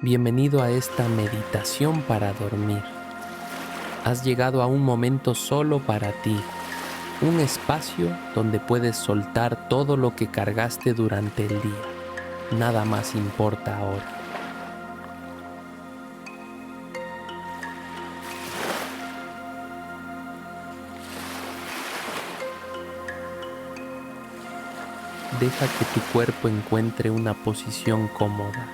Bienvenido a esta meditación para dormir. Has llegado a un momento solo para ti, un espacio donde puedes soltar todo lo que cargaste durante el día. Nada más importa ahora. Deja que tu cuerpo encuentre una posición cómoda.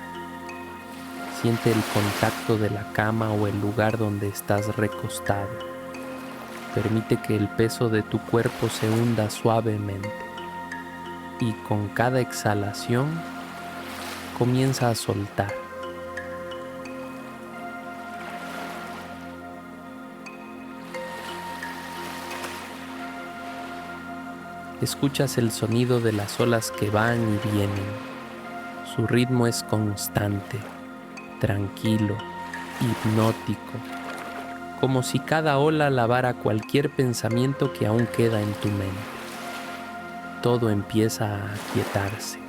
Siente el contacto de la cama o el lugar donde estás recostado. Permite que el peso de tu cuerpo se hunda suavemente y con cada exhalación comienza a soltar. Escuchas el sonido de las olas que van y vienen. Su ritmo es constante, tranquilo, hipnótico, como si cada ola lavara cualquier pensamiento que aún queda en tu mente. Todo empieza a aquietarse.